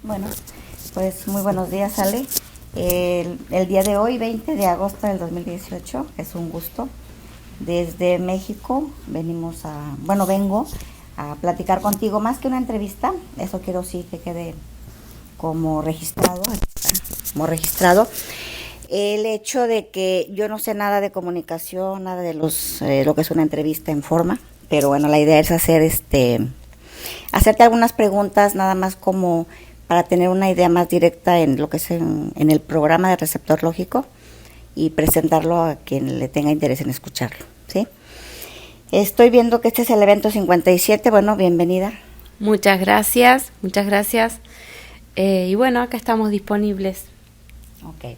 Bueno, pues muy buenos días, Ale. El día de hoy, 20 de agosto del 2018, es un gusto. Desde México vengo a platicar contigo, más que una entrevista, eso quiero sí que quede como registrado, el hecho de que yo no sé nada de comunicación, nada de lo que es una entrevista en forma, pero bueno, la idea es hacerte algunas preguntas nada más como para tener una idea más directa en lo que es en el programa de receptor lógico y presentarlo a quien le tenga interés en escucharlo, ¿sí? Estoy viendo que este es el evento 57, bueno, bienvenida. Muchas gracias, muchas gracias. Y bueno, acá estamos disponibles. Ok.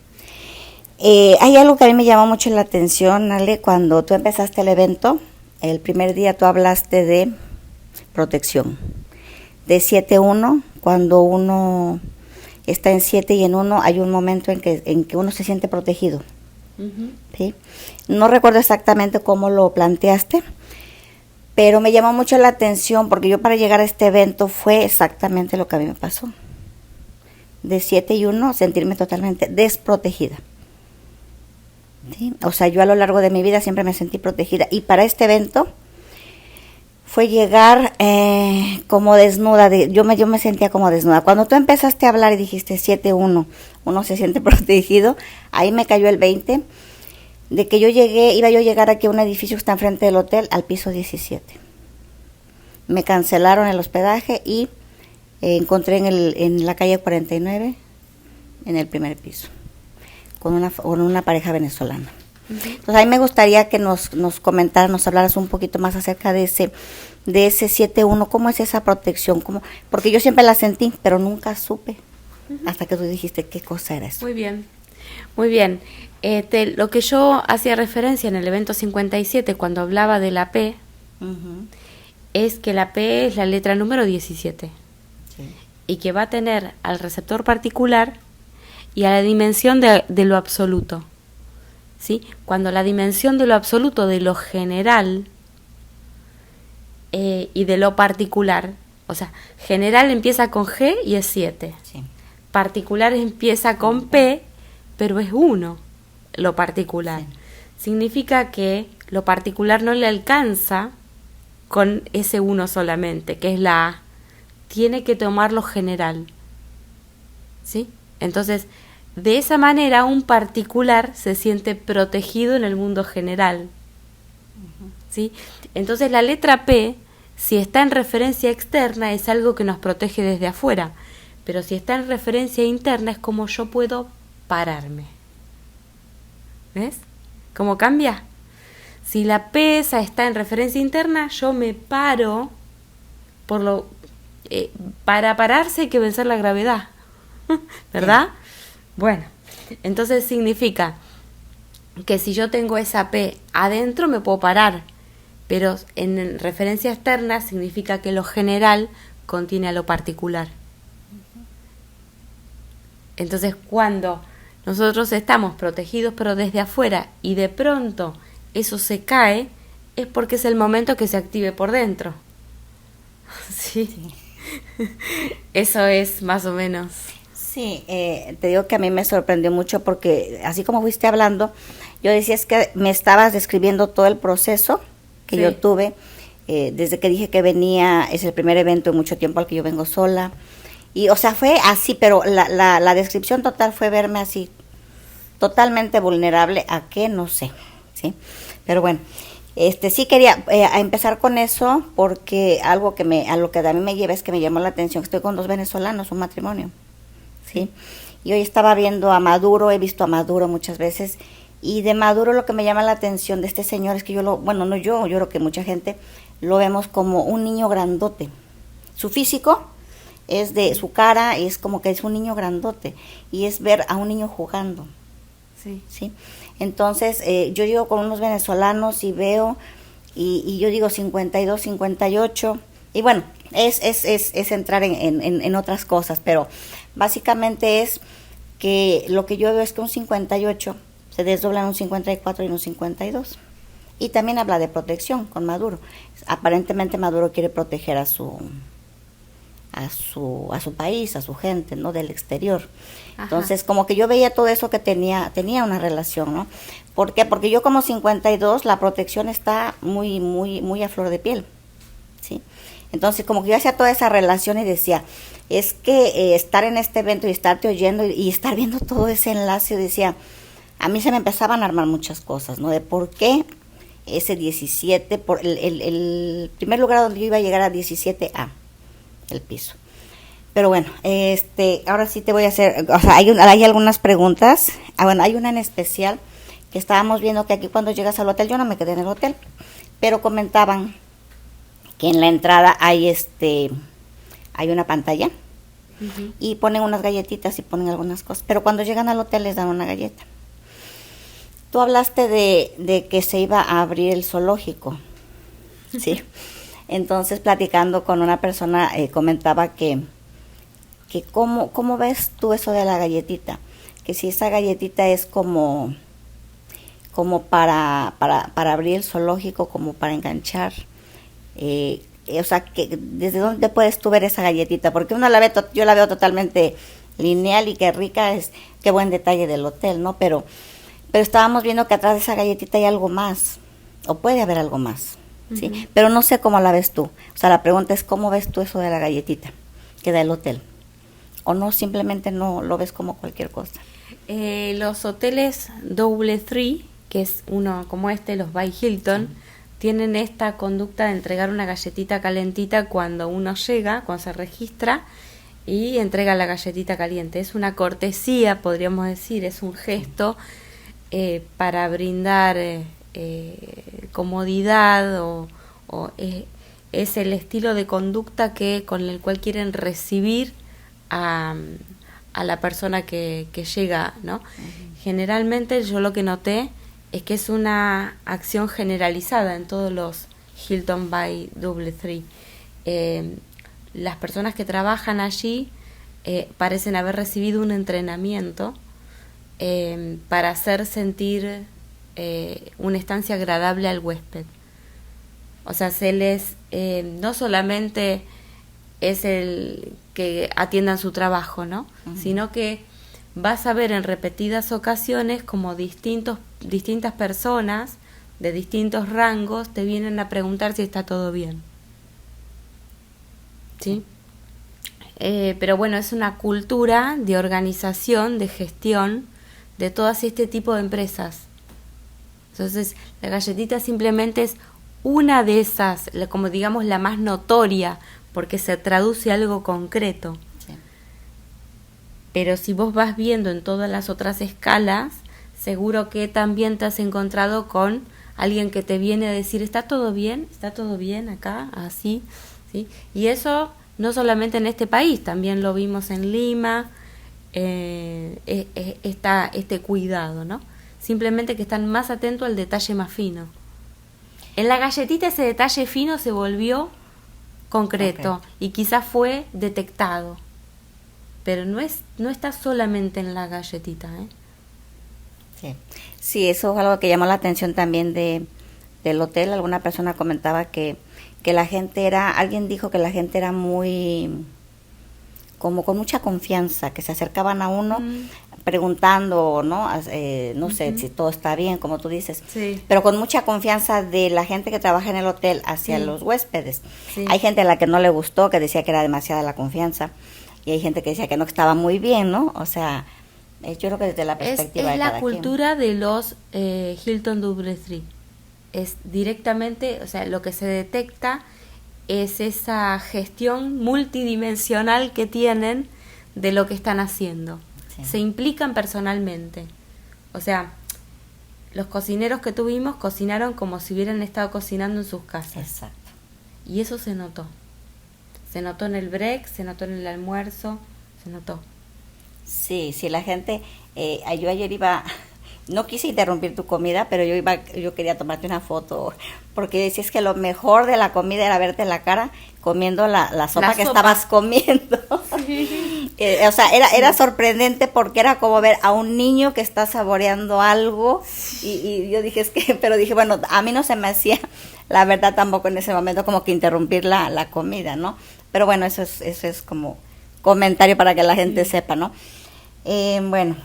Hay algo que a mí me llamó mucho la atención, Ale, cuando tú empezaste el evento, el primer día tú hablaste de protección, de 7-1, cuando uno está en 7 y en 1 hay un momento en que uno se siente protegido. Uh-huh. ¿Sí? No recuerdo exactamente cómo lo planteaste, pero me llamó mucho la atención porque yo para llegar a este evento fue exactamente lo que a mí me pasó. De 7 y 1 sentirme totalmente desprotegida. ¿Sí? O sea, yo a lo largo de mi vida siempre me sentí protegida y para este evento fue llegar como desnuda, yo me sentía como desnuda. Cuando tú empezaste a hablar y dijiste 7-1, uno se siente protegido, ahí me cayó el 20 de que iba yo a llegar aquí a un edificio que está enfrente del hotel, al piso 17. Me cancelaron el hospedaje y encontré en la calle 49, en el primer piso, con una pareja venezolana. Entonces a mí me gustaría que nos comentaras, nos hablaras un poquito más acerca de ese 7-1, cómo es esa protección, porque yo siempre la sentí, pero nunca supe, hasta que tú dijiste qué cosa era eso. Muy bien, muy bien. Lo que yo hacía referencia en el evento 57, cuando hablaba de la P, es que la P es la letra número 17, sí, y que va a tener al receptor particular y a la dimensión de lo absoluto. ¿Sí? Cuando la dimensión de lo absoluto, de lo general y de lo particular, o sea, general empieza con G y es 7, sí, particular empieza con P, pero es 1, lo particular. Sí. Significa que lo particular no le alcanza con ese 1 solamente, que es la A, tiene que tomar lo general, ¿sí? Entonces, de esa manera, un particular se siente protegido en el mundo general. Uh-huh. ¿Sí? Entonces, la letra P, si está en referencia externa, es algo que nos protege desde afuera. Pero si está en referencia interna, es como yo puedo pararme. ¿Ves? ¿Cómo cambia? Si la P esa está en referencia interna, yo me paro. Para pararse hay que vencer la gravedad. ¿Verdad? Sí. Bueno, entonces significa que si yo tengo esa P adentro me puedo parar, pero en referencia externa significa que lo general contiene a lo particular. Entonces cuando nosotros estamos protegidos pero desde afuera y de pronto eso se cae, es porque es el momento que se active por dentro. ¿Sí? Sí. Eso es más o menos. Sí, te digo que a mí me sorprendió mucho porque así como fuiste hablando, yo decía es que me estabas describiendo todo el proceso que sí, yo tuve, desde que dije que venía, es el primer evento en mucho tiempo al que yo vengo sola, y o sea fue así, pero la descripción total fue verme así, totalmente vulnerable a qué, no sé, ¿sí? Pero bueno, sí quería empezar con eso porque a lo que a mí me lleva es que me llamó la atención, estoy con 2 venezolanos, un matrimonio. ¿Sí? Y hoy estaba viendo a Maduro, he visto a Maduro muchas veces, y de Maduro lo que me llama la atención de este señor es que yo creo que mucha gente lo vemos como un niño grandote. Su físico es de su cara, es como que es un niño grandote, y es ver a un niño jugando. Sí. ¿Sí? Entonces, yo llego con unos venezolanos y veo, y yo digo 52, 58, y bueno, es entrar en otras cosas, pero básicamente es que lo que yo veo es que un 58 se desdobla en un 54 y en un 52. Y también habla de protección con Maduro. Aparentemente Maduro quiere proteger a a su país, a su gente, ¿no? Del exterior. Ajá. Entonces, como que yo veía todo eso que tenía una relación, ¿no? ¿Por qué? Porque yo como 52, la protección está muy, muy, muy a flor de piel, ¿sí? Entonces, como que yo hacía toda esa relación y decía, es que estar en este evento y estarte oyendo y estar viendo todo ese enlace, decía, a mí se me empezaban a armar muchas cosas, ¿no? De por qué ese 17, por el primer lugar donde yo iba a llegar a 17A, el piso. Pero bueno, ahora sí te voy a hacer, o sea, hay algunas preguntas. Bueno, hay una en especial que estábamos viendo que aquí cuando llegas al hotel, yo no me quedé en el hotel, pero comentaban que en la entrada hay hay una pantalla Uh-huh. y ponen unas galletitas y ponen algunas cosas, pero cuando llegan al hotel les dan una galleta. Tú hablaste de que se iba a abrir el zoológico, ¿sí? Entonces, platicando con una persona, comentaba que ¿cómo ves tú eso de la galletita? Que si esa galletita es como para abrir el zoológico, como para enganchar, o sea, que ¿desde dónde puedes tú ver esa galletita? Porque uno yo la veo totalmente lineal y qué rica es, qué buen detalle del hotel, ¿no? Pero estábamos viendo que atrás de esa galletita hay algo más, o puede haber algo más, ¿sí? Uh-huh. Pero no sé cómo la ves tú. O sea, la pregunta es, ¿cómo ves tú eso de la galletita que da el hotel? ¿O no, simplemente no lo ves como cualquier cosa? Los hoteles Double Tree, que es uno como los by Hilton, tienen esta conducta de entregar una galletita calentita cuando uno llega, cuando se registra, y entrega la galletita caliente. Es una cortesía, podríamos decir, es un gesto para brindar comodidad o es el estilo de conducta con el cual quieren recibir a la persona que llega, ¿no? Uh-huh. Generalmente yo lo que noté es que es una acción generalizada en todos los Hilton by Double Tree. Las personas que trabajan allí parecen haber recibido un entrenamiento para hacer sentir una estancia agradable al huésped. O sea, se les no solamente es el que atiendan su trabajo, ¿no? Uh-huh. Sino que vas a ver en repetidas ocasiones como distintas personas de distintos rangos te vienen a preguntar si está todo bien. ¿Sí? Pero bueno, es una cultura de organización, de gestión de todas este tipo de empresas. Entonces, la galletita simplemente es una de esas, como digamos la más notoria, porque se traduce algo concreto. Sí. Pero si vos vas viendo en todas las otras escalas, seguro que también te has encontrado con alguien que te viene a decir, ¿está todo bien acá? Así, ¿sí? Y eso no solamente en este país, también lo vimos en Lima, está este cuidado, ¿no? Simplemente que están más atentos al detalle más fino. En la galletita ese detalle fino se volvió concreto y quizás fue detectado, pero no está solamente en la galletita, ¿eh? Sí, eso es algo que llamó la atención también del hotel. Alguna persona comentaba que la gente alguien dijo que la gente era muy, como con mucha confianza, que se acercaban a uno preguntando, ¿no? No sé si todo está bien, como tú dices, sí. Pero con mucha confianza de la gente que trabaja en el hotel hacia los huéspedes. Sí. Hay gente a la que no le gustó, que decía que era demasiada la confianza, y hay gente que decía que no, que estaba muy bien, ¿no? O sea, yo creo que desde la perspectiva de cada la cultura de los Hilton Double Tree. Es directamente, o sea, lo que se detecta es esa gestión multidimensional que tienen de lo que están haciendo. Sí. Se implican personalmente. O sea, los cocineros que tuvimos cocinaron como si hubieran estado cocinando en sus casas. Exacto. Y eso se notó. Se notó en el break, se notó en el almuerzo, se notó. Sí, la gente, yo ayer iba, no quise interrumpir tu comida, pero yo quería tomarte una foto, porque decías que lo mejor de la comida era verte la cara comiendo la sopa que estabas comiendo. Sí. O sea, era sorprendente porque era como ver a un niño que está saboreando algo, y yo dije, pero dije, bueno, a mí no se me hacía la verdad tampoco en ese momento como que interrumpir la comida, ¿no? Pero bueno, eso es como comentario para que la gente sepa, ¿no? Bueno,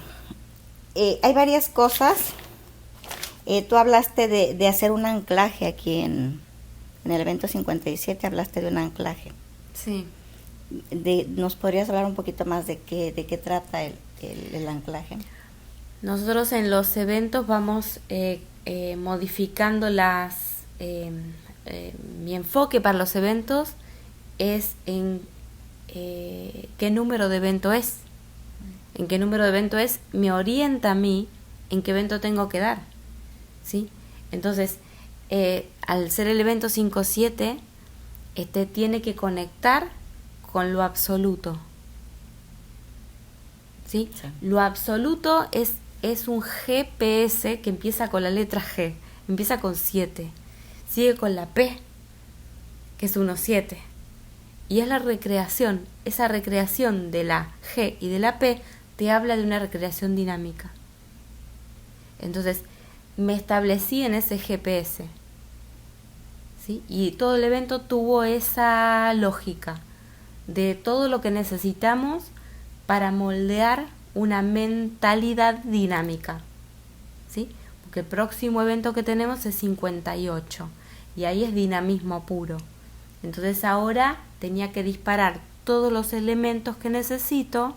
hay varias cosas. Tú hablaste de hacer un anclaje aquí en el evento 57, hablaste de un anclaje. Sí. ¿Nos podrías hablar un poquito más de qué trata el anclaje? Nosotros en los eventos vamos modificando mi enfoque para los eventos es en qué número de evento es. En qué número de evento es, me orienta a mí en qué evento tengo que dar. ¿Sí? Entonces, al ser el evento 5-7, tiene que conectar con lo absoluto. ¿Sí? Sí. Lo absoluto es un GPS que empieza con la letra G, empieza con 7, sigue con la P, que es 1-7, y es la recreación. Esa recreación de la G y de la P te habla de una recreación dinámica. Entonces, me establecí en ese GPS, ¿sí? Y todo el evento tuvo esa lógica de todo lo que necesitamos para moldear una mentalidad dinámica, ¿sí? Porque el próximo evento que tenemos es 58 y ahí es dinamismo puro. Entonces ahora tenía que disparar todos los elementos que necesito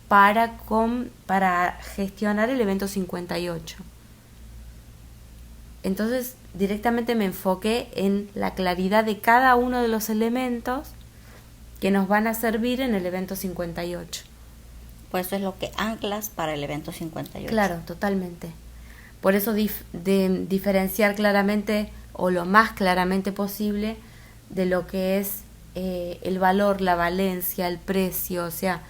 para gestionar el evento 58. Entonces directamente me enfoqué en la claridad de cada uno de los elementos que nos van a servir en el evento 58. Pues eso es lo que anclas para el evento 58. Claro, totalmente. Por eso diferenciar claramente o lo más claramente posible de lo que es el valor, la valencia, el precio, o sea,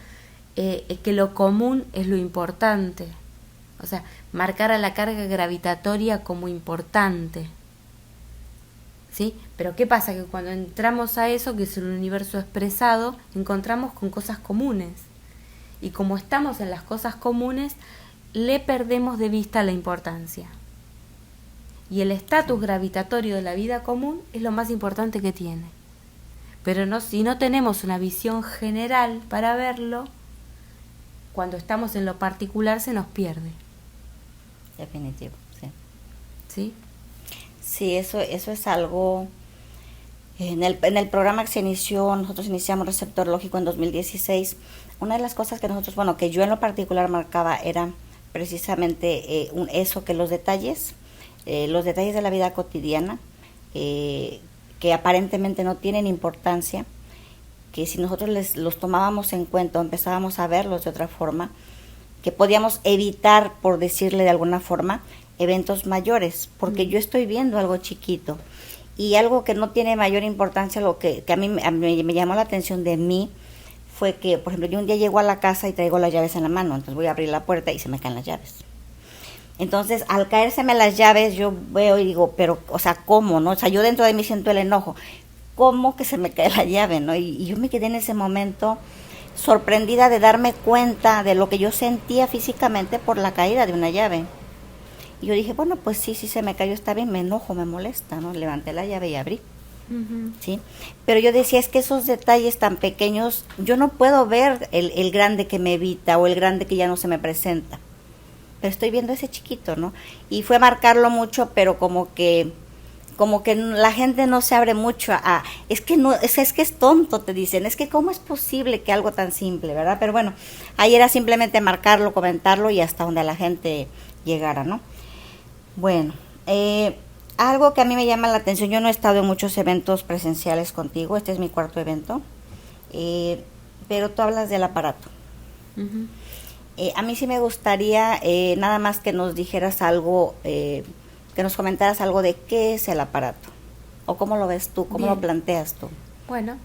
que lo común es lo importante. O sea, marcar a la carga gravitatoria como importante. ¿Sí? Pero ¿qué pasa? Que cuando entramos a eso, que es el universo expresado, encontramos con cosas comunes. Y como estamos en las cosas comunes, le perdemos de vista la importancia. Y el estatus gravitatorio de la vida común es lo más importante que tiene. Pero si no tenemos una visión general para verlo, cuando estamos en lo particular se nos pierde. Definitivo, sí. ¿Sí? Sí, eso es algo. En el programa que se inició, nosotros iniciamos Receptor Lógico en 2016. Una de las cosas que nosotros, que yo en lo particular marcaba era precisamente eso, que los detalles de la vida cotidiana, que aparentemente no tienen importancia, que si nosotros los tomábamos en cuenta o empezábamos a verlos de otra forma, que podíamos evitar, por decirle de alguna forma, eventos mayores, porque yo estoy viendo algo chiquito y algo que no tiene mayor importancia. Lo que a mí me llamó la atención de mí fue que, por ejemplo, yo un día llego a la casa y traigo las llaves en la mano, entonces voy a abrir la puerta y se me caen las llaves. Entonces, al caérseme las llaves, yo veo y digo, pero, o sea, ¿cómo, no? O sea, yo dentro de mí siento el enojo. ¿Cómo que se me cae la llave, no? Y yo me quedé en ese momento sorprendida de darme cuenta de lo que yo sentía físicamente por la caída de una llave. Y yo dije, bueno, pues sí se me cayó, está bien, me enojo, me molesta, ¿no? Levanté la llave y abrí. Uh-huh. ¿Sí? Pero yo decía, es que esos detalles tan pequeños, yo no puedo ver el grande que me evita o el grande que ya no se me presenta. Pero estoy viendo ese chiquito, ¿no? Y fue marcarlo mucho, pero como que la gente no se abre mucho es que no, es que es tonto, te dicen, es que cómo es posible que algo tan simple, ¿verdad? Pero bueno, ahí era simplemente marcarlo, comentarlo y hasta donde la gente llegara, ¿no? Bueno, algo que a mí me llama la atención, yo no he estado en muchos eventos presenciales contigo, este es mi cuarto evento, pero tú hablas del aparato. Uh-huh. A mí sí me gustaría nada más que nos dijeras algo, que nos comentaras algo de qué es el aparato, o cómo lo ves tú, cómo lo planteas tú. Bueno,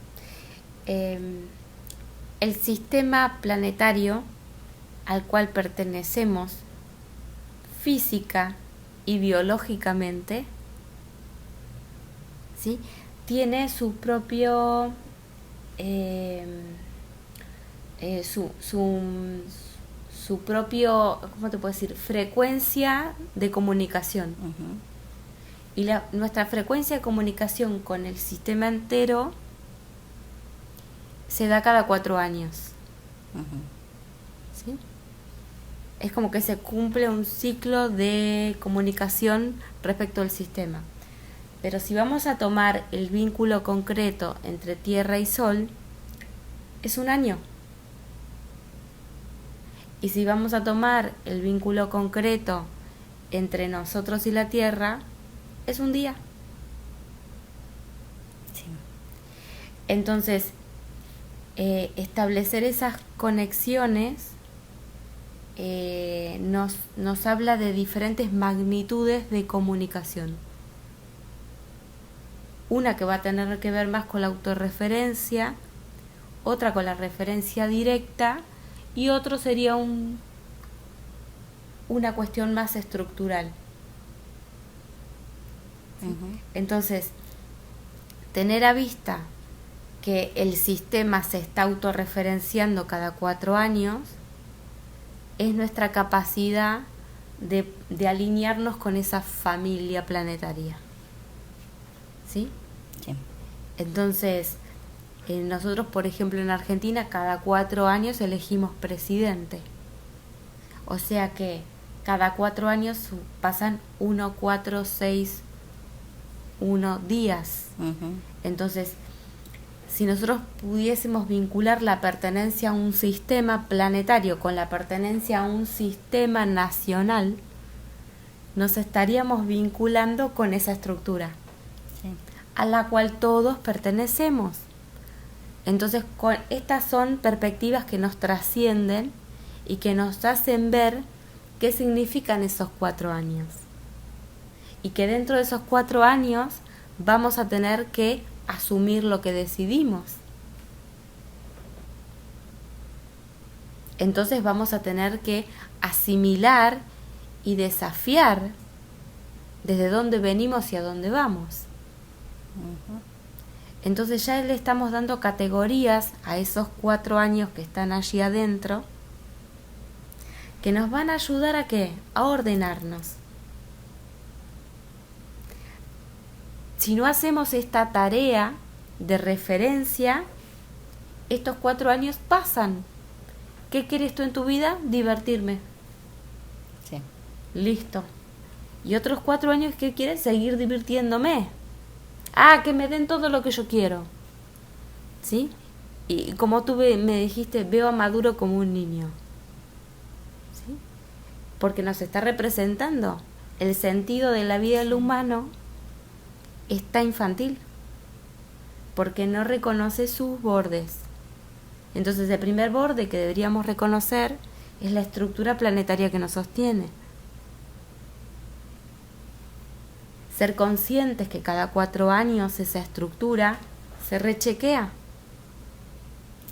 el sistema planetario al cual pertenecemos física y biológicamente, ¿sí? Tiene su propio su propio, ¿cómo te puedo decir?, frecuencia de comunicación. Uh-huh. Y nuestra frecuencia de comunicación con el sistema entero se da cada 4 años. ¿Sí? Es como que se cumple un ciclo de comunicación respecto al sistema. Pero si vamos a tomar el vínculo concreto entre Tierra y Sol, es un año. Y si vamos a tomar el vínculo concreto entre nosotros y la Tierra, es un día. Sí. Entonces, establecer esas conexiones nos habla de diferentes magnitudes de comunicación. Una que va a tener que ver más con la autorreferencia, otra con la referencia directa y otro sería una cuestión más estructural. Entonces, tener a vista que el sistema se está autorreferenciando cada 4 años es nuestra capacidad de alinearnos con esa familia planetaria. ¿Sí? Sí. Entonces, nosotros, por ejemplo, en Argentina, cada 4 años elegimos presidente. O sea que cada 4 años pasan 1, 4, 6, 1 días. Entonces, si nosotros pudiésemos vincular la pertenencia a un sistema planetario con la pertenencia a un sistema nacional, nos estaríamos vinculando con esa estructura, sí, a la cual todos pertenecemos. Entonces, estas son perspectivas que nos trascienden y que nos hacen ver qué significan esos 4 años. Y que dentro de esos 4 años vamos a tener que asumir lo que decidimos. Entonces vamos a tener que asimilar y desafiar desde dónde venimos y a dónde vamos. Entonces ya le estamos dando categorías a esos 4 años que están allí adentro, que nos van a ayudar a ¿qué? A ordenarnos. Si no hacemos esta tarea de referencia, estos 4 años pasan. ¿Qué quieres tú en tu vida? Divertirme. Sí. Listo. Y otros 4 años, ¿qué quieres? Seguir divirtiéndome. Ah, que me den todo lo que yo quiero. ¿Sí? Y como tú me dijiste, veo a Maduro como un niño. ¿Sí? Porque nos está representando el sentido de la vida del humano. Está infantil, porque no reconoce sus bordes. Entonces el primer borde que deberíamos reconocer es la estructura planetaria que nos sostiene. Ser conscientes que cada 4 años esa estructura se rechequea.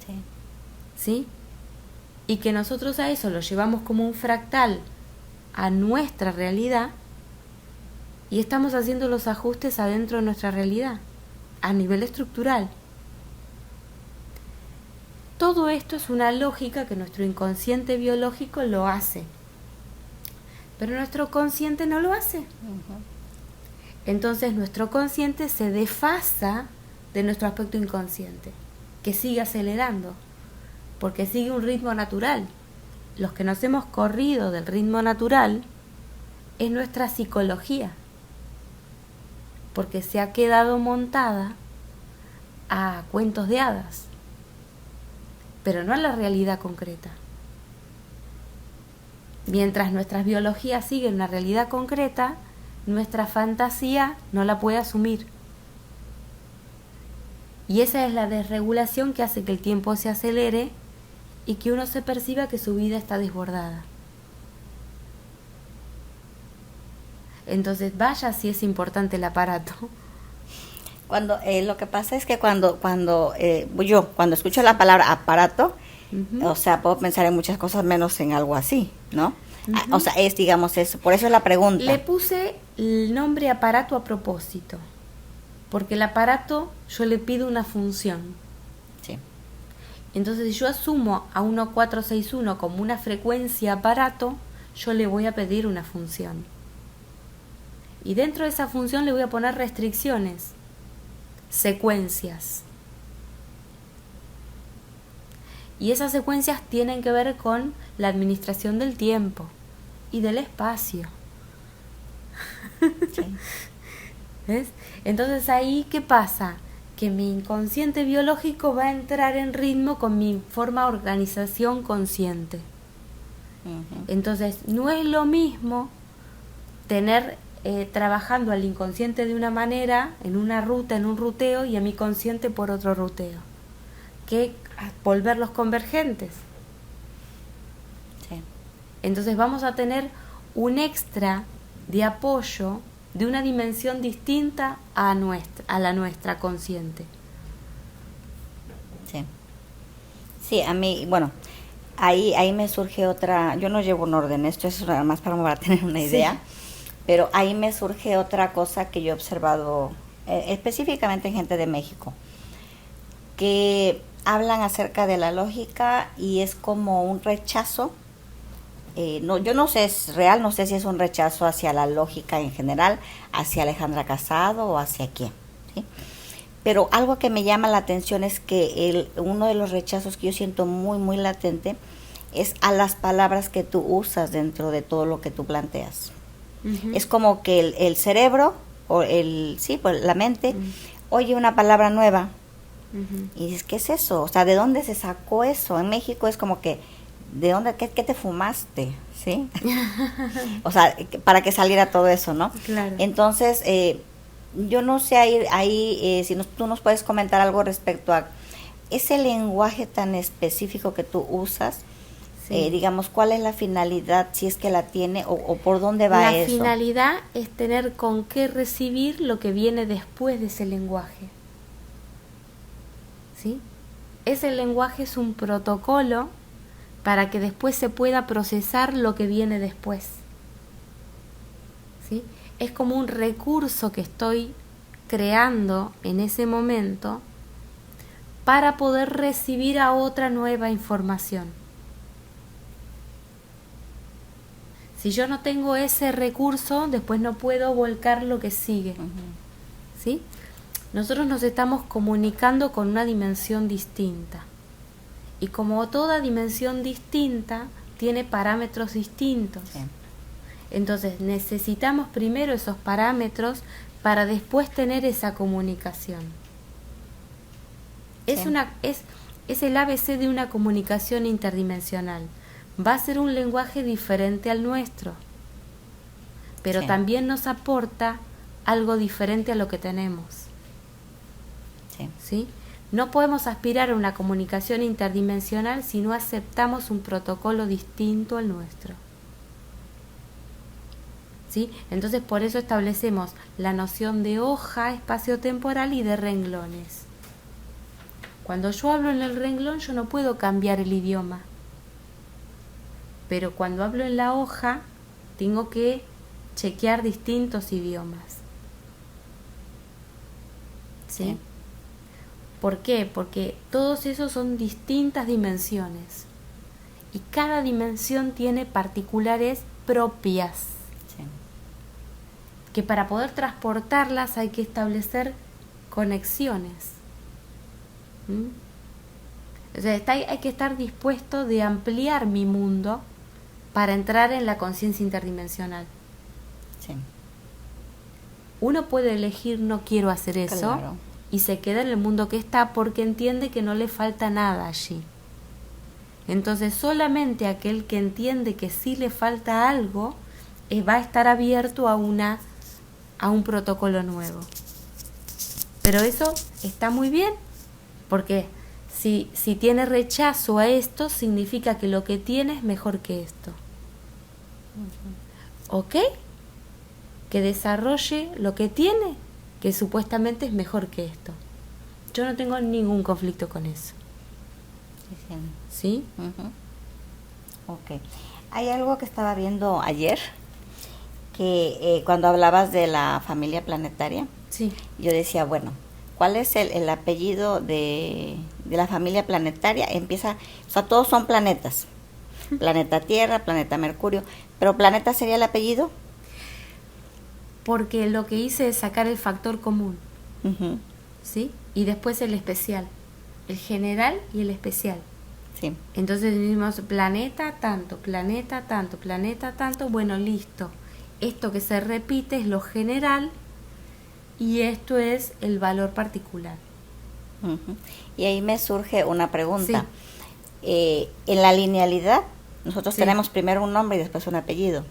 Sí. ¿Sí? Y que nosotros a eso lo llevamos como un fractal a nuestra realidad. Y estamos haciendo los ajustes adentro de nuestra realidad, a nivel estructural. Todo esto es una lógica que nuestro inconsciente biológico lo hace. Pero nuestro consciente no lo hace. Entonces nuestro consciente se desfasa de nuestro aspecto inconsciente, que sigue acelerando, porque sigue un ritmo natural. Los que nos hemos corrido del ritmo natural es nuestra psicología, porque se ha quedado montada a cuentos de hadas, pero no a la realidad concreta. Mientras nuestras biologías siguen una realidad concreta, nuestra fantasía no la puede asumir. Y esa es la desregulación que hace que el tiempo se acelere y que uno se perciba que su vida está desbordada. Entonces, vaya si es importante el aparato. Cuando lo que pasa es que cuando escucho la palabra aparato, o sea, puedo pensar en muchas cosas menos en algo así, ¿no? O sea, es, digamos, eso. Por eso es la pregunta. Le puse el nombre aparato a propósito, porque el aparato yo le pido una función. Sí. Entonces, si yo asumo a 1461 como una frecuencia aparato, yo le voy a pedir una función. Y dentro de esa función le voy a poner restricciones, secuencias. Y esas secuencias tienen que ver con la administración del tiempo y del espacio. Sí. ¿Ves? Entonces ahí, ¿qué pasa? Que mi inconsciente biológico va a entrar en ritmo con mi forma de organización consciente. Uh-huh. Entonces, no es lo mismo tener trabajando al inconsciente de una manera, en una ruta, en un ruteo, y a mi consciente por otro ruteo, que volverlos convergentes. Sí. Entonces vamos a tener un extra de apoyo de una dimensión distinta a la nuestra consciente. Sí. Sí, a mí, bueno, ahí me surge otra, yo no llevo un orden, esto es nada más para tener una idea, sí. Pero ahí me surge otra cosa que yo he observado específicamente en gente de México, que hablan acerca de la lógica y es como un rechazo. No, yo no sé, es real, no sé si es un rechazo hacia la lógica en general, hacia Alejandra Casado o hacia quién, ¿sí? Pero algo que me llama la atención es que uno de los rechazos que yo siento muy, muy latente es a las palabras que tú usas dentro de todo lo que tú planteas. Uh-huh. Es como que el cerebro, o pues la mente, oye una palabra nueva, uh-huh, y dices, ¿qué es eso? O sea, ¿de dónde se sacó eso? En México es como que, ¿de dónde, qué te fumaste? ¿Sí? O sea, para que saliera todo eso, ¿no? Claro. Entonces, yo no sé ahí si tú nos puedes comentar algo respecto a ese lenguaje tan específico que tú usas, sí. Digamos, ¿cuál es la finalidad, si es que la tiene, o por dónde va eso? La finalidad es tener con qué recibir lo que viene después de ese lenguaje. ¿Sí? Ese lenguaje es un protocolo para que después se pueda procesar lo que viene después. ¿Sí? Es como un recurso que estoy creando en ese momento para poder recibir a otra nueva información. Si yo no tengo ese recurso, después no puedo volcar lo que sigue. Uh-huh. ¿Sí? Nosotros nos estamos comunicando con una dimensión distinta. Y como toda dimensión distinta, tiene parámetros distintos. Sí. Entonces necesitamos primero esos parámetros para después tener esa comunicación. Sí. Es el ABC de una comunicación interdimensional. Va a ser un lenguaje diferente al nuestro, pero sí. También nos aporta algo diferente a lo que tenemos. Sí. ¿Sí? No podemos aspirar a una comunicación interdimensional si no aceptamos un protocolo distinto al nuestro. ¿Sí? Entonces por eso establecemos la noción de hoja espaciotemporal y de renglones. Cuando yo hablo en el renglón yo no puedo cambiar el idioma, pero cuando hablo en la hoja tengo que chequear distintos idiomas. ¿Sí? Sí. ¿Por qué? Porque todos esos son distintas dimensiones y cada dimensión tiene particulares propias. Sí. Que para poder transportarlas hay que establecer conexiones. O sea, hay que estar dispuesto de ampliar mi mundo para entrar en la conciencia interdimensional. Sí. Uno puede elegir no quiero hacer eso, claro, y se queda en el mundo que está porque entiende que no le falta nada allí. Entonces solamente aquel que entiende que sí le falta algo va a estar abierto a un protocolo nuevo. Pero eso está muy bien, porque si tiene rechazo a esto, significa que lo que tiene es mejor que esto. ¿Ok? Que desarrolle lo que tiene, que supuestamente es mejor que esto. Yo no tengo ningún conflicto con eso. ¿Sí? Uh-huh. Ok. Hay algo que estaba viendo ayer, que cuando hablabas de la familia planetaria, sí, yo decía, bueno, ¿cuál es el apellido de la familia planetaria? Empieza, o sea, todos son planetas. Planeta Tierra, planeta Mercurio, pero planeta sería el apellido. Porque lo que hice es sacar el factor común, Ujú. ¿sí? Y después el especial, el general y el especial. Sí. Entonces decimos planeta tanto, planeta tanto, planeta tanto, bueno, listo. Esto que se repite es lo general y esto es el valor particular. Ujú. Y ahí me surge una pregunta. Sí. En la linealidad, nosotros Sí. tenemos primero un nombre y después un apellido.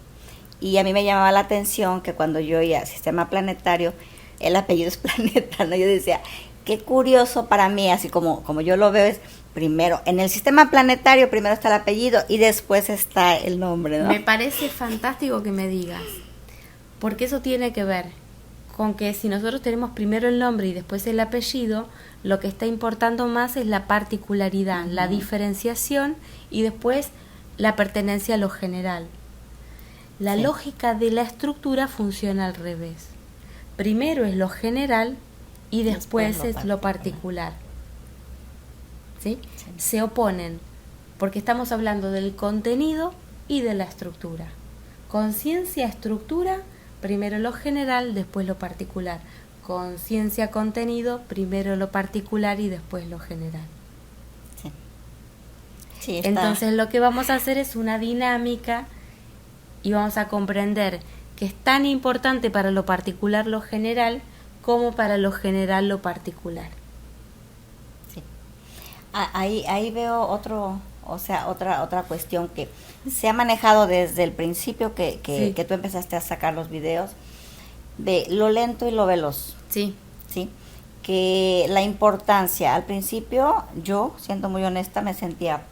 Y a mí me llamaba la atención que cuando yo oía sistema planetario, el apellido es Planeta, ¿no? Yo decía, qué curioso para mí, así como yo lo veo, es primero, en el sistema planetario primero está el apellido y después está el nombre, ¿no? Me parece fantástico que me digas, porque eso tiene que ver con que si nosotros tenemos primero el nombre y después el apellido, lo que está importando más es la particularidad, la diferenciación y después la pertenencia a lo general. La Sí. lógica de la estructura funciona al revés. Primero es lo general y después es lo particular. ¿Sí? Sí. Se oponen porque estamos hablando del contenido y de la estructura. Conciencia, estructura, primero lo general, después lo particular. Conciencia, contenido, primero lo particular y después lo general. Sí. Sí, está. Entonces lo que vamos a hacer es una dinámica y vamos a comprender que es tan importante para lo particular lo general como para lo general lo particular. Sí. Ahí veo otra cuestión que se ha manejado desde el principio Sí. que tú empezaste a sacar los videos, de lo lento y lo veloz, Sí, ¿sí? Que la importancia, al principio, yo, siendo muy honesta, me sentía,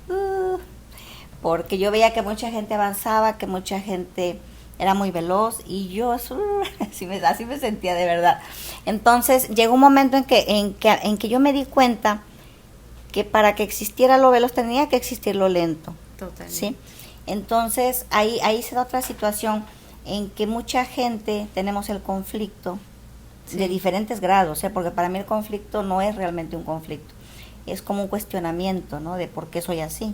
porque yo veía que mucha gente avanzaba, que mucha gente era muy veloz y yo así me sentía de verdad. Entonces llegó un momento en que yo me di cuenta que para que existiera lo veloz tenía que existir lo lento, totalmente. ¿sí? Entonces ahí se da otra situación en que mucha gente tenemos el conflicto Sí. de diferentes grados, ¿eh? Porque para mí el conflicto no es realmente un conflicto, es como un cuestionamiento, ¿no? De por qué soy así.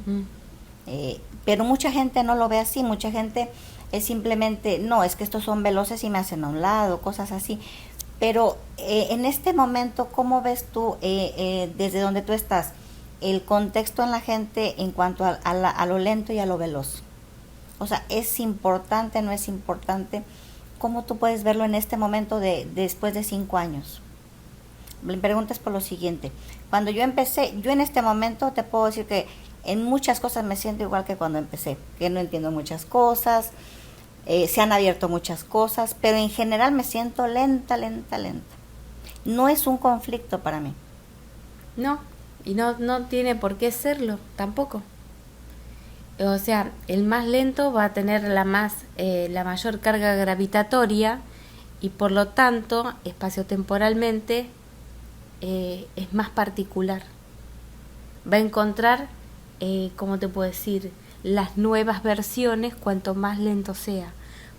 Pero mucha gente no lo ve así, mucha gente es simplemente, no, es que estos son veloces y me hacen a un lado, cosas así. Pero en este momento, ¿cómo ves tú, desde donde tú estás, el contexto en la gente en cuanto a lo lento y a lo veloz? O sea, ¿es importante, no es importante? ¿Cómo tú puedes verlo en este momento después de 5 años? Me preguntas por lo siguiente. Cuando yo empecé, yo en este momento te puedo decir que en muchas cosas me siento igual que cuando empecé, que no entiendo muchas cosas, se han abierto muchas cosas, pero en general me siento lenta. No es un conflicto para mí. No, y no tiene por qué serlo tampoco. O sea, el más lento va a tener la mayor carga gravitatoria y por lo tanto, espaciotemporalmente, es más particular. Va a encontrar, ¿cómo te puedo decir?, las nuevas versiones cuanto más lento sea.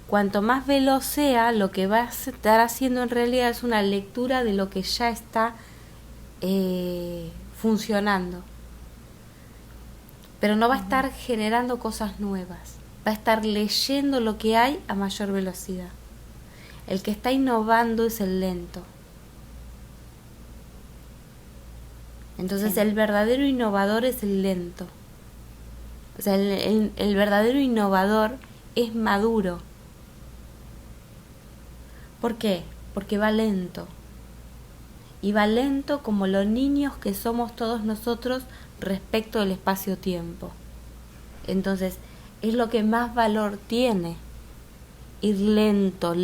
Cuanto más veloz sea, lo que va a estar haciendo en realidad es una lectura de lo que ya está funcionando. Pero no va a estar generando cosas nuevas. Va a estar leyendo lo que hay a mayor velocidad. El que está innovando es el lento. Entonces Sí. el verdadero innovador es el lento. O sea, el verdadero innovador es maduro. ¿Por qué? Porque va lento. Y va lento como los niños que somos todos nosotros respecto del espacio-tiempo. Entonces, es lo que más valor tiene. Ir lento.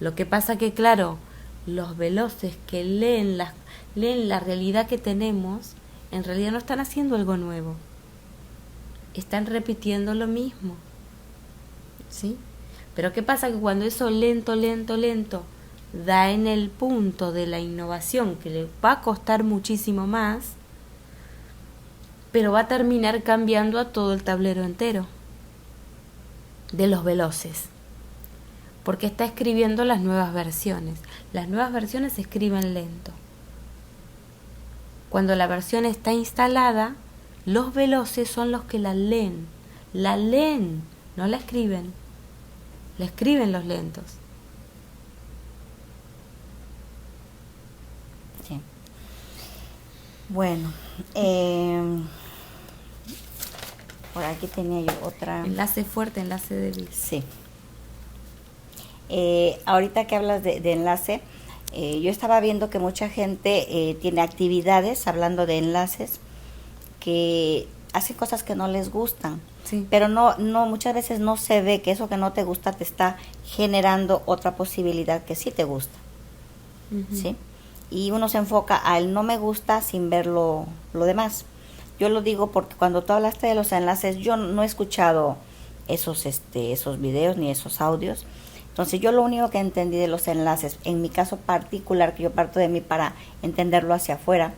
Lo que pasa que, claro, los veloces que leen la realidad que tenemos, en realidad no están haciendo algo nuevo. Están repitiendo lo mismo. ¿Sí? Pero ¿qué pasa? Que cuando eso lento da en el punto de la innovación, que le va a costar muchísimo más, pero va a terminar cambiando a todo el tablero entero de los veloces, porque está escribiendo las nuevas versiones. Las nuevas versiones se escriben lento. Cuando la versión está instalada, los veloces son los que la leen no la escriben los lentos. Sí. Bueno, por aquí tenía yo otra. Enlace fuerte, enlace débil. Sí. Ahorita que hablas de enlace, yo estaba viendo que mucha gente tiene actividades, hablando de enlaces, que hacen cosas que no les gustan. Sí. Pero no, muchas veces no se ve que eso que no te gusta te está generando otra posibilidad que sí te gusta. Uh-huh. ¿Sí? Y uno se enfoca al no me gusta sin ver lo demás. Yo lo digo porque cuando tú hablaste de los enlaces, yo no he escuchado esos videos ni esos audios. Entonces yo lo único que entendí de los enlaces, en mi caso particular, que yo parto de mí para entenderlo hacia afuera,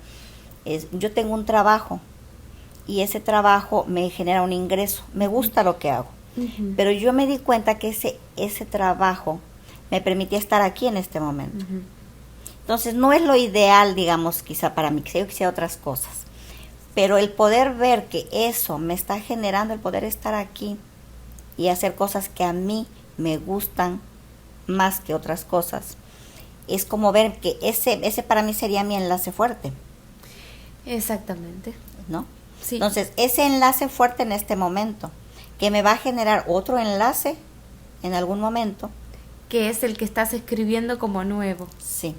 es yo tengo un trabajo y ese trabajo me genera un ingreso. Me gusta lo que hago. Uh-huh. Pero yo me di cuenta que ese trabajo me permitía estar aquí en este momento. Uh-huh. Entonces no es lo ideal, digamos, quizá para mí, que yo quisiera otras cosas. Pero el poder ver que eso me está generando el poder estar aquí y hacer cosas que a mí me gustan más que otras cosas, es como ver que ese para mí sería mi enlace fuerte. Exactamente. ¿No? Sí. Entonces, ese enlace fuerte en este momento, que me va a generar otro enlace en algún momento. Que es el que estás escribiendo como nuevo. Sí.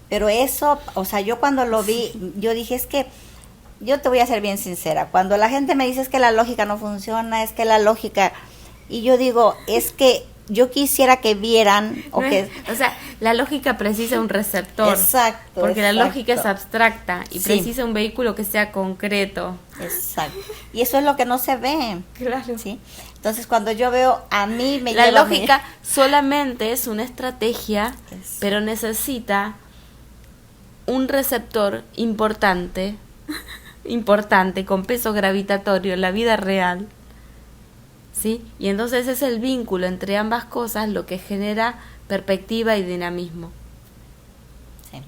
Pero eso, o sea, yo cuando lo vi, yo dije, es que, yo te voy a ser bien sincera, cuando la gente me dice es que la lógica no funciona, es que la lógica, y yo digo, es que yo quisiera que vieran, o sea, la lógica precisa un receptor. Exacto. Porque la lógica es abstracta y sí, precisa un vehículo que sea concreto. Exacto. Y eso es lo que no se ve. Claro. ¿Sí? Entonces, cuando yo veo, a mí me la lleva lógica solamente es una estrategia, pero necesita un receptor importante, con peso gravitatorio en la vida real. ¿Sí? Y entonces es el vínculo entre ambas cosas lo que genera perspectiva y dinamismo. Sí.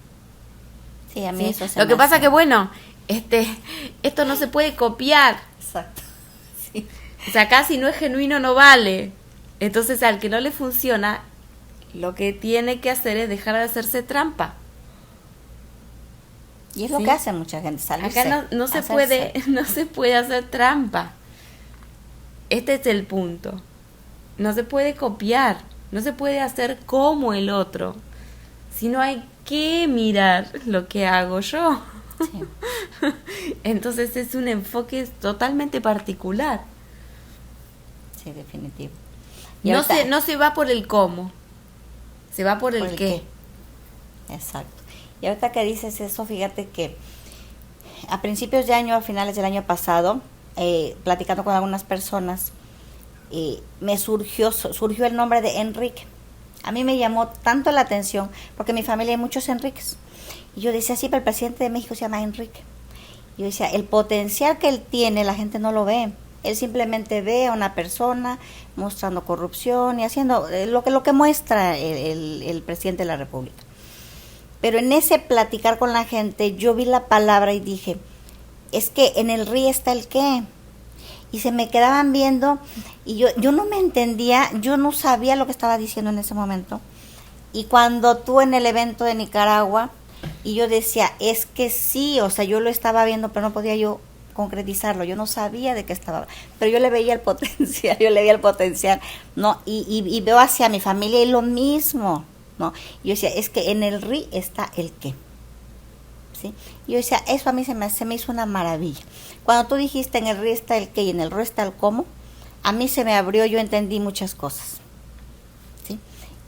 Sí, a mí ¿Sí? eso se Lo que me pasa hace. que bueno, esto no se puede copiar. Exacto. Sí. O sea, acá si no es genuino no vale. Entonces al que no le funciona, lo que tiene que hacer es dejar de hacerse trampa. Y es lo que hace mucha gente, salirse. Acá no se puede hacer trampa. Este es el punto. No se puede copiar, no se puede hacer como el otro, sino hay que mirar lo que hago yo. Sí. Entonces es un enfoque totalmente particular. Sí, definitivo. No se va por el cómo, se va por el qué. Exacto. Y ahorita que dices eso, fíjate que a principios de año, a finales del año pasado, platicando con algunas personas, me surgió el nombre de Enrique. A mí me llamó tanto la atención, porque en mi familia hay muchos Enriques. Y yo decía, sí, pero el presidente de México se llama Enrique. Y yo decía, el potencial que él tiene, la gente no lo ve. Él simplemente ve a una persona mostrando corrupción y haciendo lo que muestra el presidente de la República. Pero en ese platicar con la gente, yo vi la palabra y dije, es que en el RI está el qué. Y se me quedaban viendo y yo no me entendía, yo no sabía lo que estaba diciendo en ese momento. Y cuando tú en el evento de Nicaragua, y yo decía, es que sí, o sea, yo lo estaba viendo, pero no podía yo concretizarlo, yo no sabía de qué estaba, pero yo le veía el potencial, ¿no? Y veo hacia mi familia y lo mismo, ¿no? Y yo decía, es que en el RI está el qué. ¿Sí? Y yo decía, eso a mí se me hizo una maravilla. Cuando tú dijiste en el RI está el qué y en el RO está el cómo, a mí se me abrió, yo entendí muchas cosas. ¿Sí?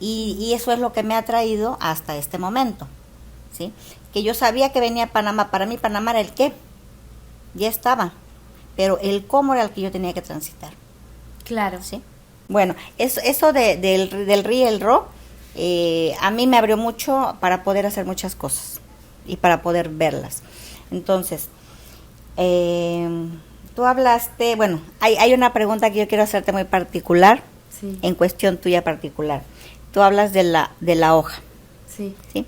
Y eso es lo que me ha traído hasta este momento. ¿Sí? Que yo sabía que venía a Panamá, para mí Panamá era el qué, ya estaba, pero el cómo era el que yo tenía que transitar. Claro. ¿Sí? Bueno, eso del RI y el RO, a mí me abrió mucho para poder hacer muchas cosas y para poder verlas. Entonces, tú hablaste, bueno, hay una pregunta que yo quiero hacerte muy particular, sí, en cuestión tuya particular. Tú hablas de la hoja. Sí. ¿Sí?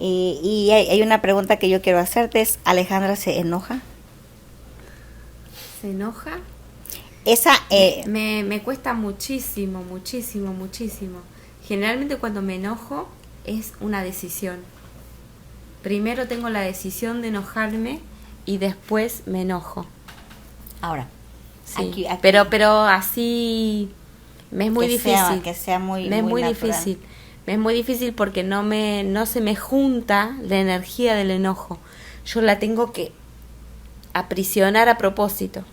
Y hay una pregunta que yo quiero hacerte, es, ¿Alejandra se enoja? ¿Se enoja? esa... Me cuesta muchísimo, muchísimo, muchísimo. Generalmente cuando me enojo es una decisión. Primero tengo la decisión de enojarme y después me enojo. Ahora, sí. Aquí. Pero así me es muy difícil. Que sea muy, me es muy natural. difícil. Me es muy difícil porque no se me junta la energía del enojo. Yo la tengo que aprisionar a propósito.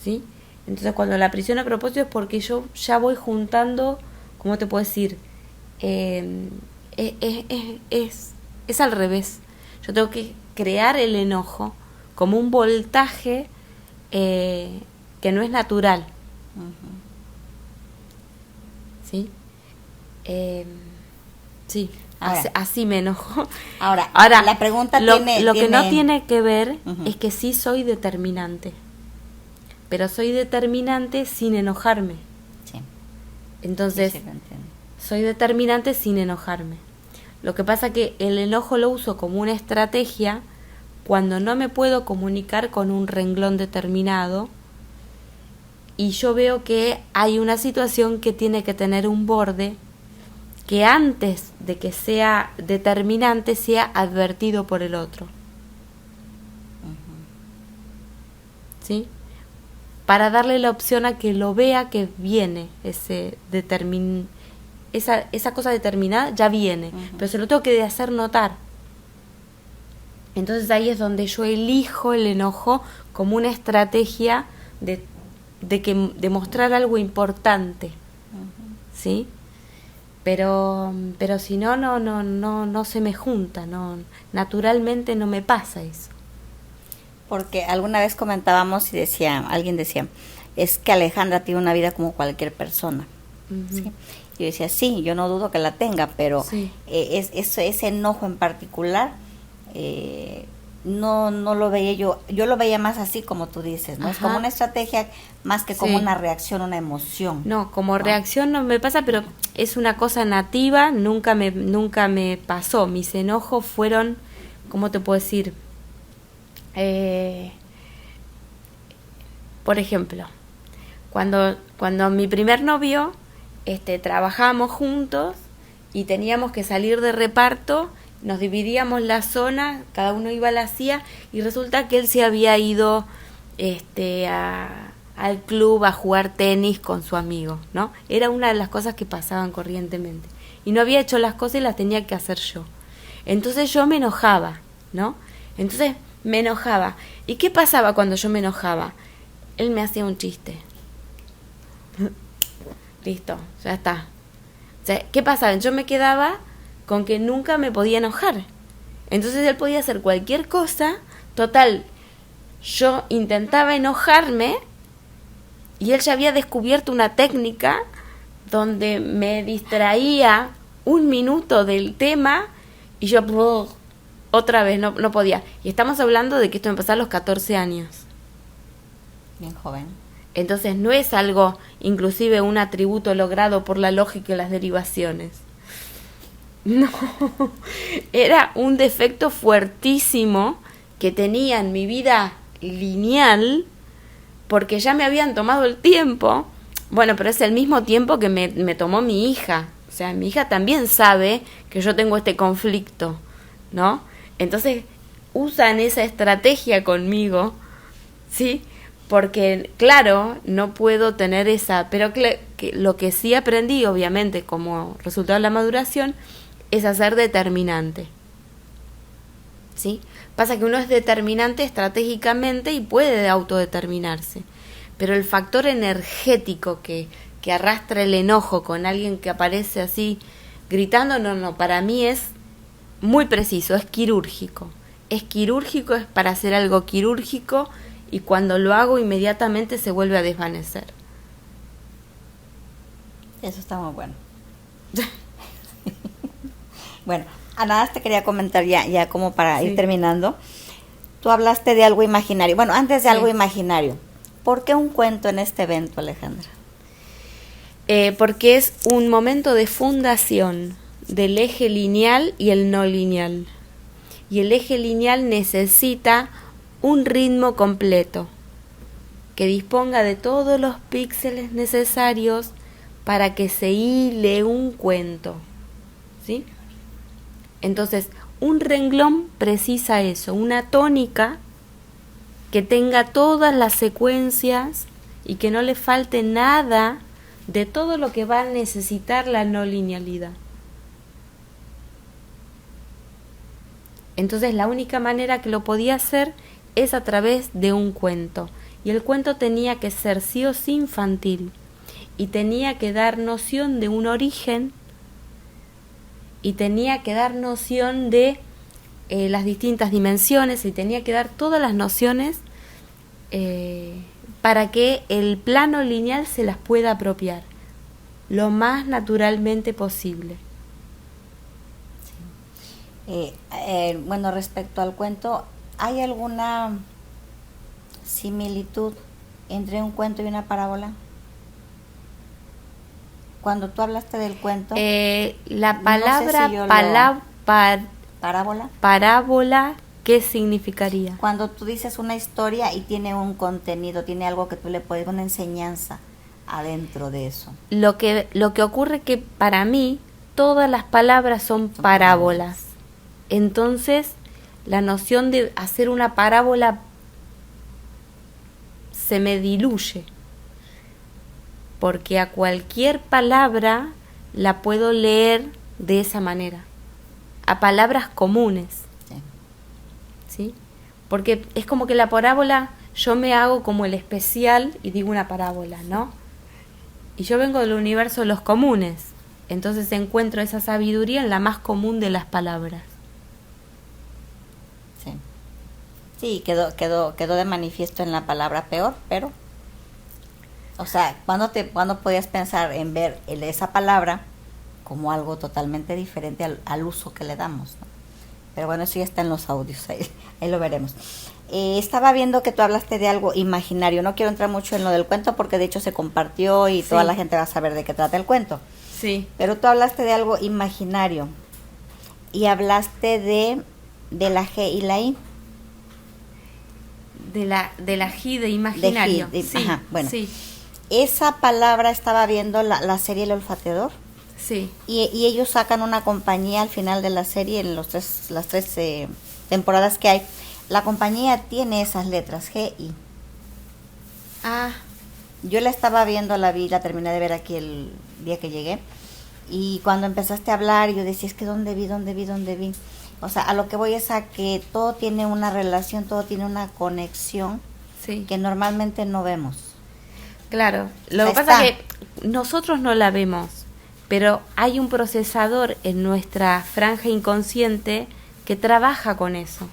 ¿Sí? Entonces cuando la aprisiono a propósito es porque yo ya voy juntando, ¿cómo te puedo decir? Es al revés. Yo tengo que crear el enojo como un voltaje que no es natural. Uh-huh. ¿Sí? Sí, ahora, así me enojo. Ahora la pregunta lo tiene... que no tiene que ver uh-huh. es que sí soy determinante. Pero soy determinante sin enojarme. Sí. Entonces, sí, soy determinante sin enojarme. Lo que pasa que el enojo lo uso como una estrategia cuando no me puedo comunicar con un renglón determinado y yo veo que hay una situación que tiene que tener un borde que antes de que sea determinante sea advertido por el otro. Uh-huh. ¿Sí? Para darle la opción a que lo vea que viene esa cosa determinada ya viene, uh-huh. Pero se lo tengo que hacer notar. Entonces ahí es donde yo elijo el enojo como una estrategia de mostrar algo importante, uh-huh. ¿Sí? Pero si no se me junta, naturalmente no me pasa eso. Porque alguna vez comentábamos y alguien decía, es que Alejandra tiene una vida como cualquier persona. Uh-huh. ¿Sí? Y yo decía, sí, yo no dudo que la tenga, pero sí. Ese enojo en particular, no lo veía yo lo veía más así como tú dices, ¿no? Ajá. Es como una estrategia más que como una reacción, una emoción. No, como reacción no me pasa, pero es una cosa nativa, nunca me pasó. Mis enojos fueron, ¿cómo te puedo decir? Por ejemplo, cuando mi primer novio, trabajábamos juntos y teníamos que salir de reparto, nos dividíamos la zona, cada uno iba a la CIA y resulta que él se había ido al club a jugar tenis con su amigo, ¿no? Era una de las cosas que pasaban corrientemente y no había hecho las cosas y las tenía que hacer yo. Entonces yo me enojaba, ¿no? Entonces me enojaba. ¿Y qué pasaba cuando yo me enojaba? Él me hacía un chiste. Listo, ya está. O sea, ¿qué pasaba? Yo me quedaba con que nunca me podía enojar. Entonces él podía hacer cualquier cosa. Total, yo intentaba enojarme y él ya había descubierto una técnica donde me distraía un minuto del tema y yo otra vez no podía. Y estamos hablando de que esto me pasó a los 14 años. Bien joven. Entonces no es algo, inclusive un atributo logrado por la lógica y las derivaciones. No, era un defecto fuertísimo que tenía en mi vida lineal porque ya me habían tomado el tiempo. Bueno, pero es el mismo tiempo que me tomó mi hija. O sea, mi hija también sabe que yo tengo este conflicto, ¿no? Entonces usan esa estrategia conmigo, ¿sí? Porque, claro, no puedo tener esa... Pero lo que sí aprendí, obviamente, como resultado de la maduración, es a ser determinante. ¿Sí? Pasa que uno es determinante estratégicamente y puede autodeterminarse. Pero el factor energético que arrastra el enojo con alguien que aparece así gritando, no, para mí es muy preciso, es quirúrgico. Es quirúrgico, es para hacer algo quirúrgico y cuando lo hago inmediatamente se vuelve a desvanecer. Eso está muy bueno. Bueno, a nada te quería comentar ya como para ir terminando. Tú hablaste de algo imaginario. Bueno, antes de algo imaginario, ¿por qué un cuento en este evento, Alejandra? Porque es un momento de fundación del eje lineal y el no lineal. Y el eje lineal necesita un ritmo completo, que disponga de todos los píxeles necesarios para que se hile un cuento, ¿sí? Entonces, un renglón precisa eso, una tónica que tenga todas las secuencias y que no le falte nada de todo lo que va a necesitar la no linealidad. Entonces, la única manera que lo podía hacer es a través de un cuento. Y el cuento tenía que ser sí o sí infantil. Y tenía que dar noción de un origen. Y tenía que dar noción de las distintas dimensiones. Y tenía que dar todas las nociones para que el plano lineal se las pueda apropiar lo más naturalmente posible. Bueno, respecto al cuento, ¿hay alguna similitud entre un cuento y una parábola? Cuando tú hablaste del cuento, la palabra no sé si parábola, ¿qué significaría? Cuando tú dices una historia y tiene un contenido, tiene algo que tú le puedes, una enseñanza adentro de eso. Lo que ocurre que para mí todas las palabras son parábolas. Entonces, la noción de hacer una parábola se me diluye, porque a cualquier palabra la puedo leer de esa manera, a palabras comunes, ¿sí? Porque es como que la parábola, yo me hago como el especial y digo una parábola, ¿no? Y yo vengo del universo de los comunes, entonces encuentro esa sabiduría en la más común de las palabras. Sí, quedó de manifiesto en la palabra peor, pero, o sea, ¿cuándo podías pensar en ver esa palabra como algo totalmente diferente al uso que le damos, ¿no? Pero bueno, eso ya está en los audios, ahí lo veremos. Estaba viendo que tú hablaste de algo imaginario. No quiero entrar mucho en lo del cuento porque de hecho se compartió y toda la gente va a saber de qué trata el cuento. Sí. Pero tú hablaste de algo imaginario y hablaste de la G y la I. De la G de imaginario. Sí. Ajá, bueno. Sí. Esa palabra, estaba viendo la serie El Olfateador. Sí. Y ellos sacan una compañía al final de la serie, en las tres temporadas que hay. La compañía tiene esas letras, G, I. Ah. Yo la estaba viendo, la terminé de ver aquí el día que llegué. Y cuando empezaste a hablar, yo decía, es que ¿dónde vi? O sea, a lo que voy es a que todo tiene una relación, todo tiene una conexión que normalmente no vemos. Claro, lo que pasa es que nosotros no la vemos, pero hay un procesador en nuestra franja inconsciente que trabaja con eso,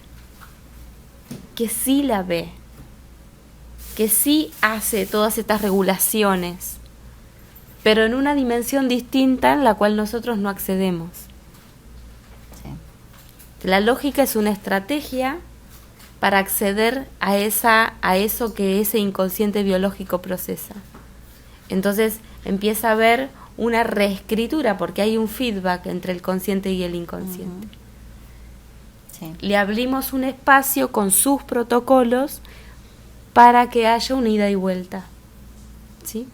que sí la ve, que sí hace todas estas regulaciones, pero en una dimensión distinta en la cual nosotros no accedemos. La lógica es una estrategia para acceder a eso que ese inconsciente biológico procesa. Entonces empieza a haber una reescritura porque hay un feedback entre el consciente y el inconsciente. Sí. Le abrimos un espacio con sus protocolos para que haya una ida y vuelta. ¿Sí?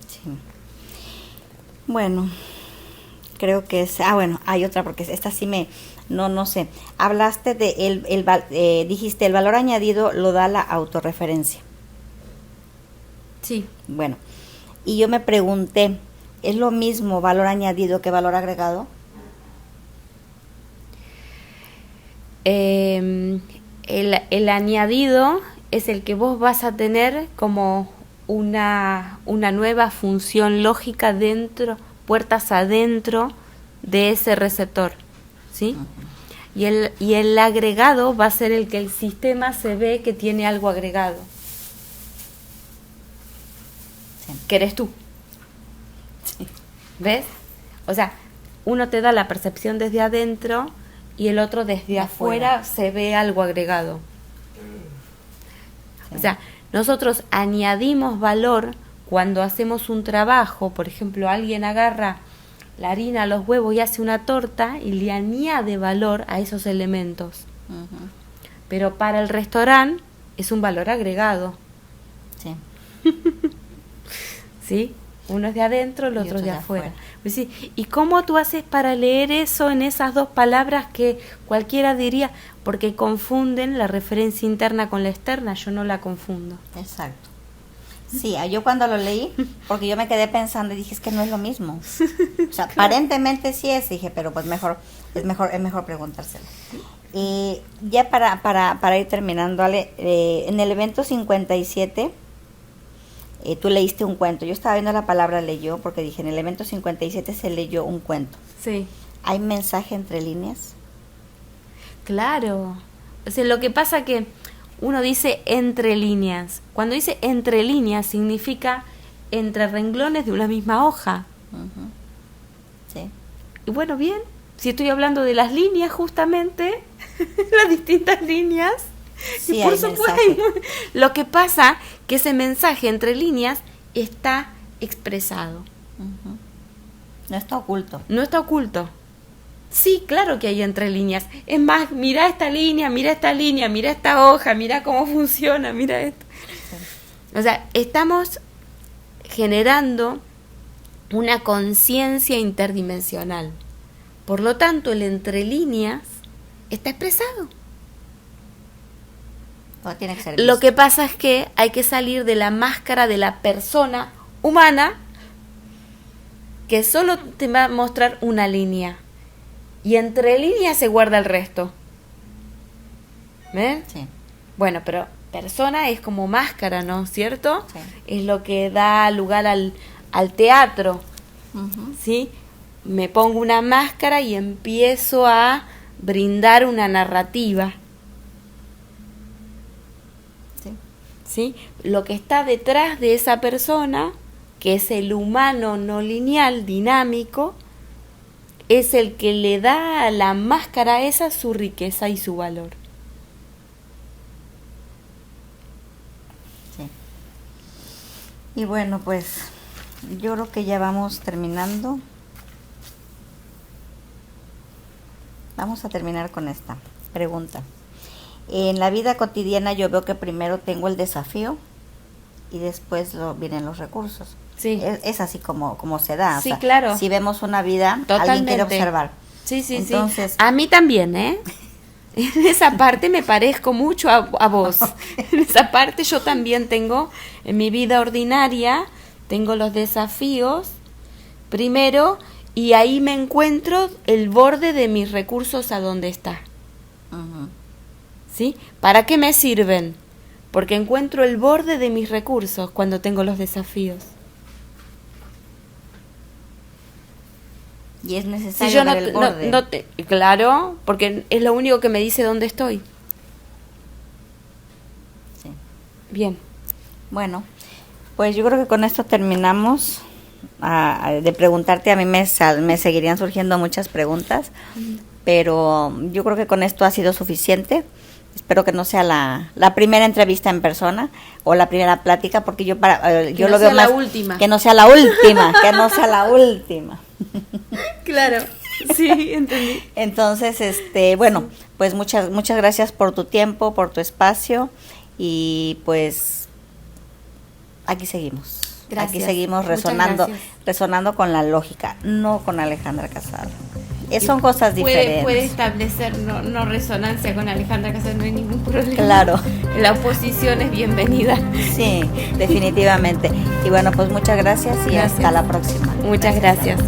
Sí. Bueno, creo que es... bueno, hay otra porque esta sí no sé. Hablaste de dijiste el valor añadido lo da la autorreferencia. Sí. Bueno, y yo me pregunté, ¿es lo mismo valor añadido que valor agregado? El añadido es el que vos vas a tener como una nueva función lógica dentro, puertas adentro de ese receptor, ¿sí? Uh-huh. Y el agregado va a ser el que el sistema se ve que tiene algo agregado. Sí. Que eres tú. Sí. ¿Ves? O sea, uno te da la percepción desde adentro y el otro desde afuera se ve algo agregado. Sí. O sea, nosotros añadimos valor cuando hacemos un trabajo. Por ejemplo, alguien agarra la harina, los huevos y hace una torta y le añade valor a esos elementos. Uh-huh. Pero para el restaurante es un valor agregado. Sí. ¿Sí? Uno es de adentro, el otro es de afuera. Pues sí, ¿y cómo tú haces para leer eso en esas dos palabras que cualquiera diría? Porque confunden la referencia interna con la externa, yo no la confundo. Exacto. Sí, yo cuando lo leí, porque yo me quedé pensando y dije, es que no es lo mismo. O sea, aparentemente sí es, dije, pero pues es mejor preguntárselo. Y ya para ir terminando, Ale, en el evento 57, tú leíste un cuento. Yo estaba viendo la palabra leyó, porque dije, en el evento 57 se leyó un cuento. Sí. ¿Hay mensaje entre líneas? Claro. O sea, lo que pasa que uno dice entre líneas. Cuando dice entre líneas significa entre renglones de una misma hoja. Uh-huh. Sí. Y bueno, bien, si estoy hablando de las líneas justamente, las distintas líneas, sí, y por supuesto, lo que pasa que ese mensaje entre líneas está expresado. Uh-huh. No está oculto. No está oculto. Sí, claro que hay entre líneas. Es más, mira esta línea, mira esta hoja, mira cómo funciona, mira esto. Sí. O sea, estamos generando una conciencia interdimensional. Por lo tanto, el entre líneas está expresado. No tiene que ser visto. Lo que pasa es que hay que salir de la máscara de la persona humana que solo te va a mostrar una línea. Y entre líneas se guarda el resto. ¿Ven? Sí. Bueno, pero persona es como máscara, ¿no? ¿Cierto? Sí. Es lo que da lugar al teatro. Uh-huh. ¿Sí? Me pongo una máscara y empiezo a brindar una narrativa. Sí. ¿Sí? Lo que está detrás de esa persona, que es el humano no lineal, dinámico, es el que le da a la máscara esa su riqueza y su valor. Sí. Y bueno, pues yo creo que ya vamos terminando. Vamos a terminar con esta pregunta. En la vida cotidiana yo veo que primero tengo el desafío y después vienen los recursos. Sí. Es así como se da. Sí, o sea, claro. Si vemos una vida, Totalmente. alguien quiere observar. Sí, sí, entonces, sí. A mí también, ¿eh? En esa parte me parezco mucho a vos. En esa parte yo también tengo, en mi vida ordinaria, tengo los desafíos primero y ahí me encuentro el borde de mis recursos a donde está. uh-huh. ¿Sí? ¿Para qué me sirven? Porque encuentro el borde de mis recursos cuando tengo los desafíos. Y es necesario Si yo ver el borde. Claro, porque es lo único que me dice dónde estoy. Sí. Bien. Bueno, pues yo creo que con esto terminamos de preguntarte. A mí me seguirían surgiendo muchas preguntas, pero yo creo que con esto ha sido suficiente. Espero que no sea la primera entrevista en persona o la primera plática, porque yo lo veo más última. Que no sea la última, que no sea la última. Claro, sí, entendí. Entonces, bueno, pues muchas gracias por tu tiempo, por tu espacio y pues aquí seguimos. Gracias. Aquí seguimos resonando con la lógica, no con Alejandra Casado. Son cosas diferentes. Puede establecer no resonancia con Alejandra Casado, no hay ningún problema. Claro. La oposición es bienvenida. Sí, definitivamente. Y bueno, pues muchas gracias y hasta la próxima. Muchas gracias.